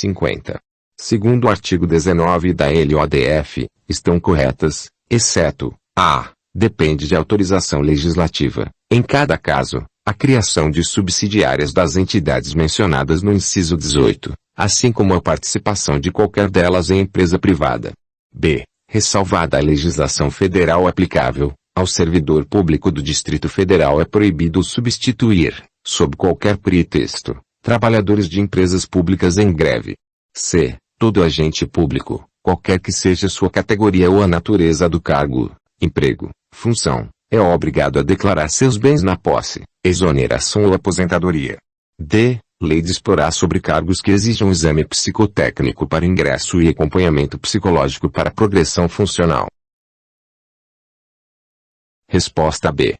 50. Segundo o artigo 19 da LODF, estão corretas, exceto a. Depende de autorização legislativa, em cada caso, a criação de subsidiárias das entidades mencionadas no inciso 18, assim como a participação de qualquer delas em empresa privada. B. Ressalvada a legislação federal aplicável, ao servidor público do Distrito Federal é proibido substituir, sob qualquer pretexto, trabalhadores de empresas públicas em greve. C. Todo agente público, qualquer que seja sua categoria ou a natureza do cargo, emprego, função, é obrigado a declarar seus bens na posse, exoneração ou aposentadoria. D. Lei disporá sobre cargos que exijam exame psicotécnico para ingresso e acompanhamento psicológico para progressão funcional. Resposta B.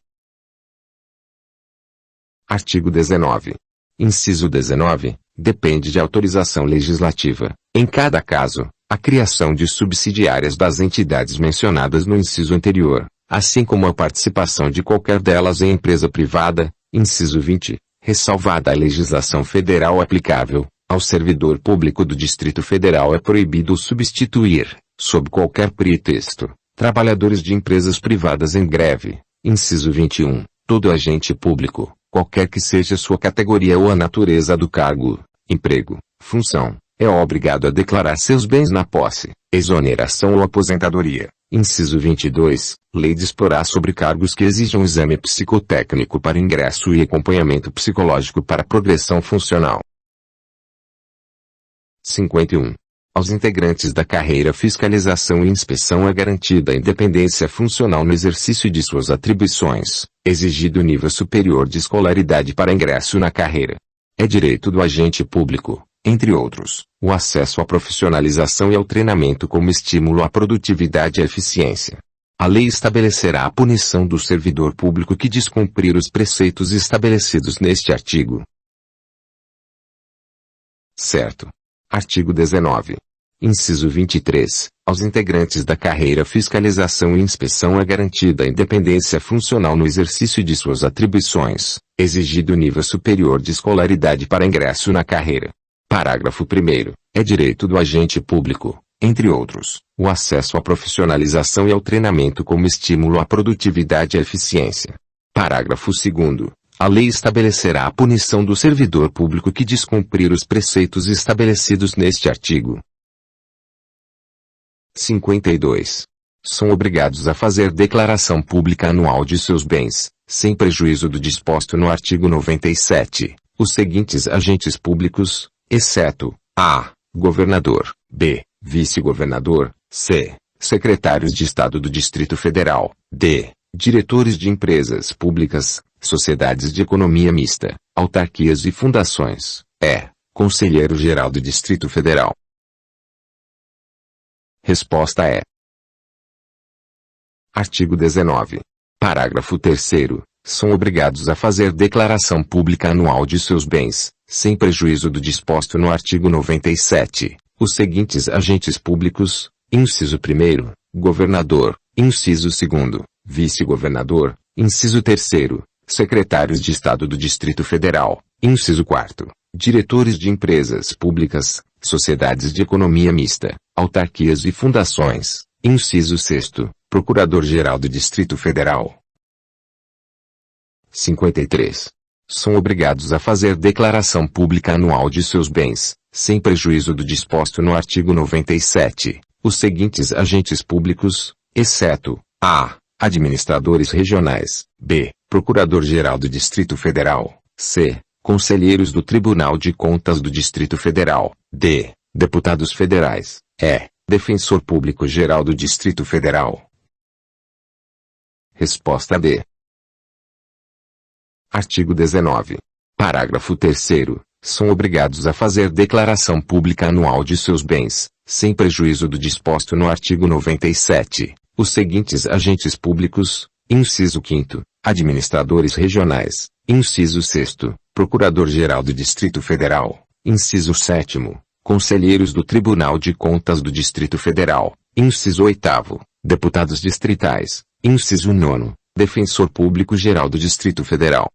Artigo 19. Inciso 19. Depende de autorização legislativa, em cada caso, a criação de subsidiárias das entidades mencionadas no inciso anterior, assim como a participação de qualquer delas em empresa privada, inciso 20, ressalvada a legislação federal aplicável, ao servidor público do Distrito Federal é proibido substituir, sob qualquer pretexto, trabalhadores de empresas privadas em greve, inciso 21, todo agente público, qualquer que seja sua categoria ou a natureza do cargo, emprego, função, é obrigado a declarar seus bens na posse, exoneração ou aposentadoria. Inciso 22, lei disporá sobre cargos que exijam exame psicotécnico para ingresso e acompanhamento psicológico para progressão funcional. 51. Aos integrantes da carreira fiscalização e inspeção é garantida a independência funcional no exercício de suas atribuições, exigido nível superior de escolaridade para ingresso na carreira. É direito do agente público, entre outros, o acesso à profissionalização e ao treinamento como estímulo à produtividade e à eficiência. A lei estabelecerá a punição do servidor público que descumprir os preceitos estabelecidos neste artigo. Certo. Artigo 19. Inciso 23. Aos integrantes da carreira fiscalização e inspeção é garantida a independência funcional no exercício de suas atribuições, exigido nível superior de escolaridade para ingresso na carreira. Parágrafo 1º. É direito do agente público, entre outros, o acesso à profissionalização e ao treinamento como estímulo à produtividade e à eficiência. Parágrafo 2º. A lei estabelecerá a punição do servidor público que descumprir os preceitos estabelecidos neste artigo. 52. São obrigados a fazer declaração pública anual de seus bens, sem prejuízo do disposto no artigo 97, os seguintes agentes públicos, exceto a. Governador, b. Vice-governador, c. Secretários de Estado do Distrito Federal, d. Diretores de empresas públicas, sociedades de economia mista, autarquias e fundações, e. Conselheiro-Geral do Distrito Federal. Resposta é: artigo 19. Parágrafo 3º. São obrigados a fazer declaração pública anual de seus bens, sem prejuízo do disposto no artigo 97, os seguintes agentes públicos, inciso 1º, governador, inciso 2º, vice-governador, inciso 3º, secretários de Estado do Distrito Federal, inciso 4º, diretores de empresas públicas, sociedades de economia mista, autarquias e fundações, inciso 6º, procurador-geral do Distrito Federal. 53. São obrigados a fazer declaração pública anual de seus bens, sem prejuízo do disposto no artigo 97, os seguintes agentes públicos, exceto a. Administradores regionais, b. Procurador-geral do Distrito Federal, c. Conselheiros do Tribunal de Contas do Distrito Federal, d. Deputados federais, e. Defensor Público-Geral do Distrito Federal. Resposta D. Artigo 19. Parágrafo 3º. São obrigados a fazer declaração pública anual de seus bens, sem prejuízo do disposto no artigo 97, os seguintes agentes públicos, inciso 5º, administradores regionais, inciso 6º, Procurador-Geral do Distrito Federal, inciso 7º, Conselheiros do Tribunal de Contas do Distrito Federal, inciso 8º, Deputados distritais, inciso 9º, Defensor Público-Geral do Distrito Federal.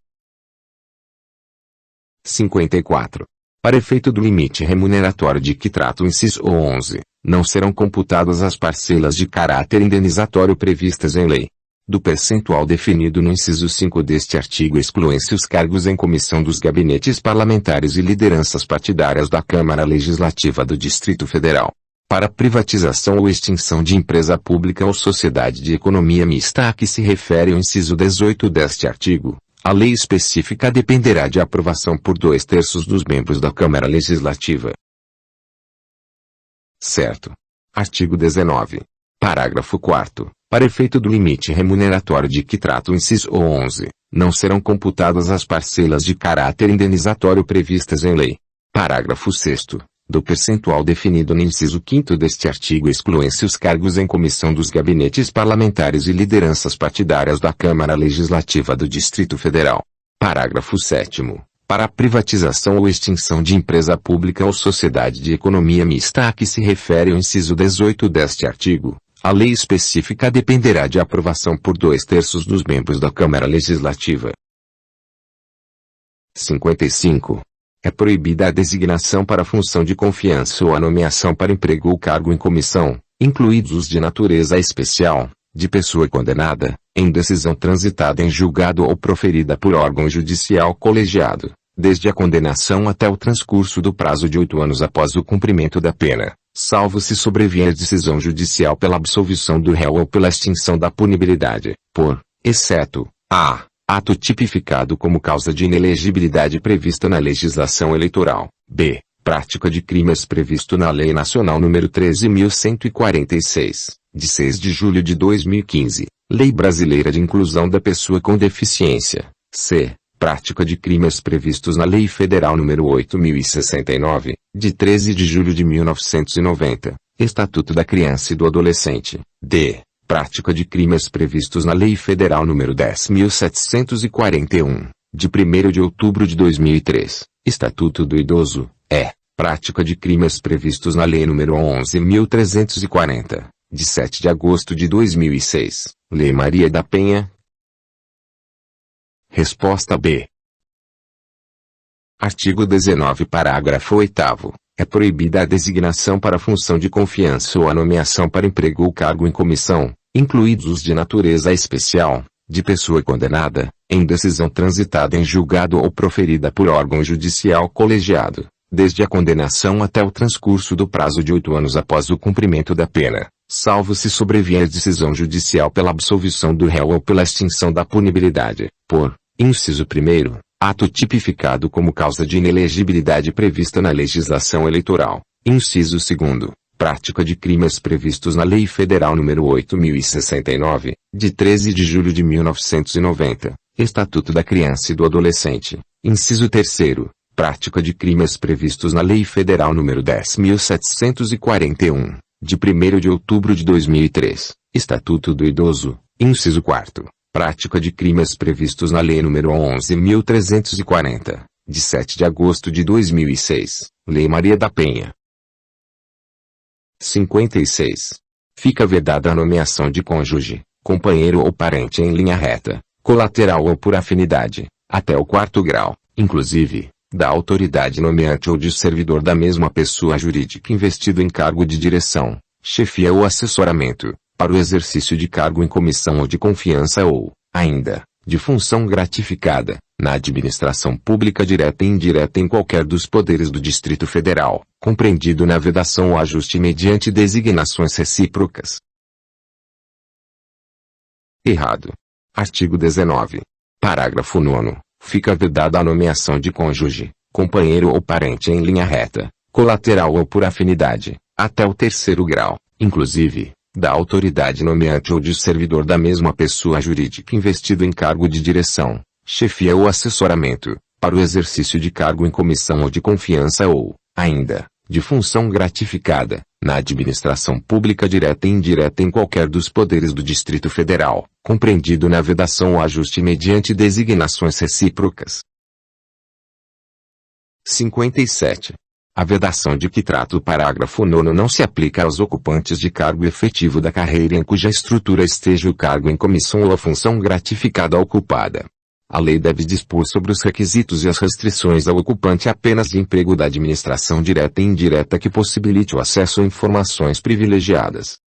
54. Para efeito do limite remuneratório de que trata o inciso 11, não serão computadas as parcelas de caráter indenizatório previstas em lei. Do percentual definido no inciso 5 deste artigo excluem-se os cargos em comissão dos gabinetes parlamentares e lideranças partidárias da Câmara Legislativa do Distrito Federal. Para privatização ou extinção de empresa pública ou sociedade de economia mista a que se refere o inciso 18 deste artigo, a lei específica dependerá de aprovação por 2/3 dos membros da Câmara Legislativa. Certo. Artigo 19. Parágrafo 4º. Para efeito do limite remuneratório de que trata o inciso 11, não serão computadas as parcelas de caráter indenizatório previstas em lei. Parágrafo 6º. Do percentual definido no inciso 5º deste artigo excluem-se os cargos em comissão dos gabinetes parlamentares e lideranças partidárias da Câmara Legislativa do Distrito Federal. Parágrafo 7º. Para a privatização ou extinção de empresa pública ou sociedade de economia mista a que se refere o inciso 18 deste artigo, a lei específica dependerá de aprovação por 2/3 dos membros da Câmara Legislativa. 55. É proibida a designação para função de confiança ou a nomeação para emprego ou cargo em comissão, incluídos os de natureza especial, de pessoa condenada, em decisão transitada em julgado ou proferida por órgão judicial colegiado, desde a condenação até o transcurso do prazo de 8 anos após o cumprimento da pena, salvo se sobrevier decisão judicial pela absolvição do réu ou pela extinção da punibilidade, por, exceto, a ato tipificado como causa de inelegibilidade prevista na legislação eleitoral, b. prática de crimes previsto na Lei Nacional nº 13.146, de 6 de julho de 2015, Lei Brasileira de Inclusão da Pessoa com Deficiência, c. prática de crimes previstos na Lei Federal nº 8.069, de 13 de julho de 1990, Estatuto da Criança e do Adolescente, d. prática de crimes previstos na Lei Federal nº 10.741, de 1º de outubro de 2003, Estatuto do Idoso, e. prática de crimes previstos na Lei nº 11.340, de 7 de agosto de 2006, Lei Maria da Penha. Resposta B. Artigo 19, parágrafo 8º. É proibida a designação para função de confiança ou a nomeação para emprego ou cargo em comissão, incluídos os de natureza especial, de pessoa condenada, em decisão transitada em julgado ou proferida por órgão judicial colegiado, desde a condenação até o transcurso do prazo de 8 anos após o cumprimento da pena, salvo se sobrevier decisão judicial pela absolvição do réu ou pela extinção da punibilidade, por, inciso 1º, ato tipificado como causa de inelegibilidade prevista na legislação eleitoral, inciso 2º, prática de crimes previstos na Lei Federal nº 8.069, de 13 de julho de 1990, Estatuto da Criança e do Adolescente, inciso 3º, prática de crimes previstos na Lei Federal nº 10.741, de 1º de outubro de 2003, Estatuto do Idoso, inciso 4º, prática de crimes previstos na Lei nº 11.340, de 7 de agosto de 2006, Lei Maria da Penha. 56. Fica vedada a nomeação de cônjuge, companheiro ou parente em linha reta, colateral ou por afinidade, até o 4º grau, inclusive, da autoridade nomeante ou de servidor da mesma pessoa jurídica investido em cargo de direção, chefia ou assessoramento, para o exercício de cargo em comissão ou de confiança ou, ainda, de função gratificada, na administração pública direta e indireta em qualquer dos poderes do Distrito Federal, compreendido na vedação ou ajuste mediante designações recíprocas. Errado. Artigo 19. Parágrafo 9º. Fica vedada a nomeação de cônjuge, companheiro ou parente em linha reta, colateral ou por afinidade, até o 3º grau, inclusive, da autoridade nomeante ou de servidor da mesma pessoa jurídica investido em cargo de direção, chefia ou assessoramento, para o exercício de cargo em comissão ou de confiança ou, ainda, de função gratificada, na administração pública direta e indireta em qualquer dos poderes do Distrito Federal, compreendido na vedação ou ajuste mediante designações recíprocas. 57. A vedação de que trata o parágrafo 9º não se aplica aos ocupantes de cargo efetivo da carreira em cuja estrutura esteja o cargo em comissão ou a função gratificada ocupada. A lei deve dispor sobre os requisitos e as restrições ao ocupante apenas de emprego da administração direta e indireta que possibilite o acesso a informações privilegiadas.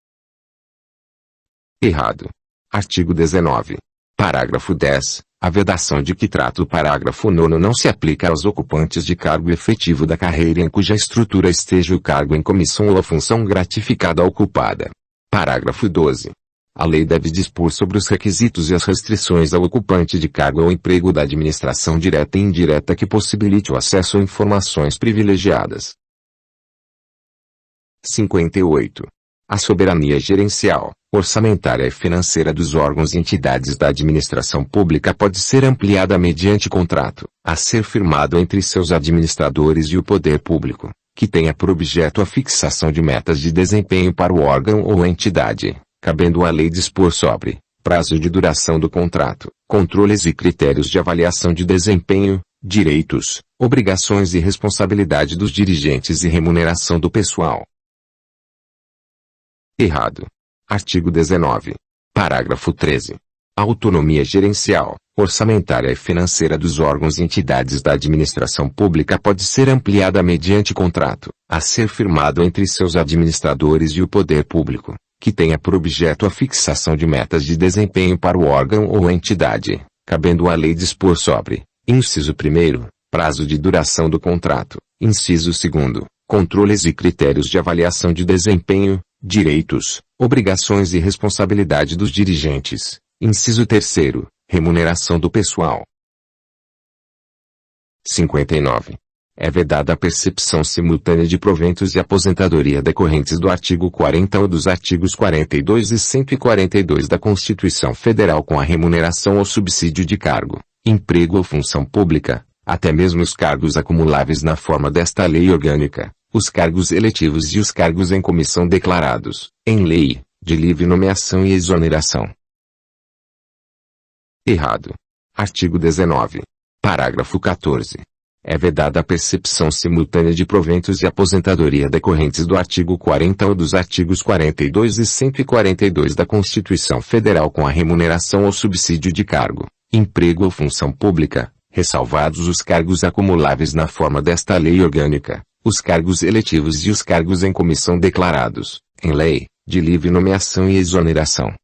Errado. Artigo 19. Parágrafo 10. A vedação de que trata o parágrafo 9º não se aplica aos ocupantes de cargo efetivo da carreira em cuja estrutura esteja o cargo em comissão ou a função gratificada ocupada. Parágrafo 12. A lei deve dispor sobre os requisitos e as restrições ao ocupante de cargo ou emprego da administração direta e indireta que possibilite o acesso a informações privilegiadas. 58. A soberania gerencial, orçamentária e financeira dos órgãos e entidades da administração pública pode ser ampliada mediante contrato, a ser firmado entre seus administradores e o poder público, que tenha por objeto a fixação de metas de desempenho para o órgão ou entidade, cabendo à lei dispor sobre prazo de duração do contrato, controles e critérios de avaliação de desempenho, direitos, obrigações e responsabilidade dos dirigentes e remuneração do pessoal. Errado. Artigo 19. Parágrafo 13. A autonomia gerencial, orçamentária e financeira dos órgãos e entidades da administração pública pode ser ampliada mediante contrato, a ser firmado entre seus administradores e o poder público, que tenha por objeto a fixação de metas de desempenho para o órgão ou entidade, cabendo à lei dispor sobre, inciso 1º, prazo de duração do contrato, inciso 2º, controles e critérios de avaliação de desempenho, direitos, obrigações e responsabilidade dos dirigentes, inciso 3º, remuneração do pessoal. 59. É vedada a percepção simultânea de proventos de aposentadoria decorrentes do artigo 40 ou dos artigos 42 e 142 da Constituição Federal com a remuneração ou subsídio de cargo, emprego ou função pública, até mesmo os cargos acumuláveis na forma desta lei orgânica, os cargos eletivos e os cargos em comissão declarados, em lei, de livre nomeação e exoneração. Errado. Artigo 19. Parágrafo 14. É vedada a percepção simultânea de proventos de aposentadoria decorrentes do artigo 40 ou dos artigos 42 e 142 da Constituição Federal com a remuneração ou subsídio de cargo, emprego ou função pública, ressalvados os cargos acumuláveis na forma desta lei orgânica, os cargos eletivos e os cargos em comissão declarados, em lei, de livre nomeação e exoneração.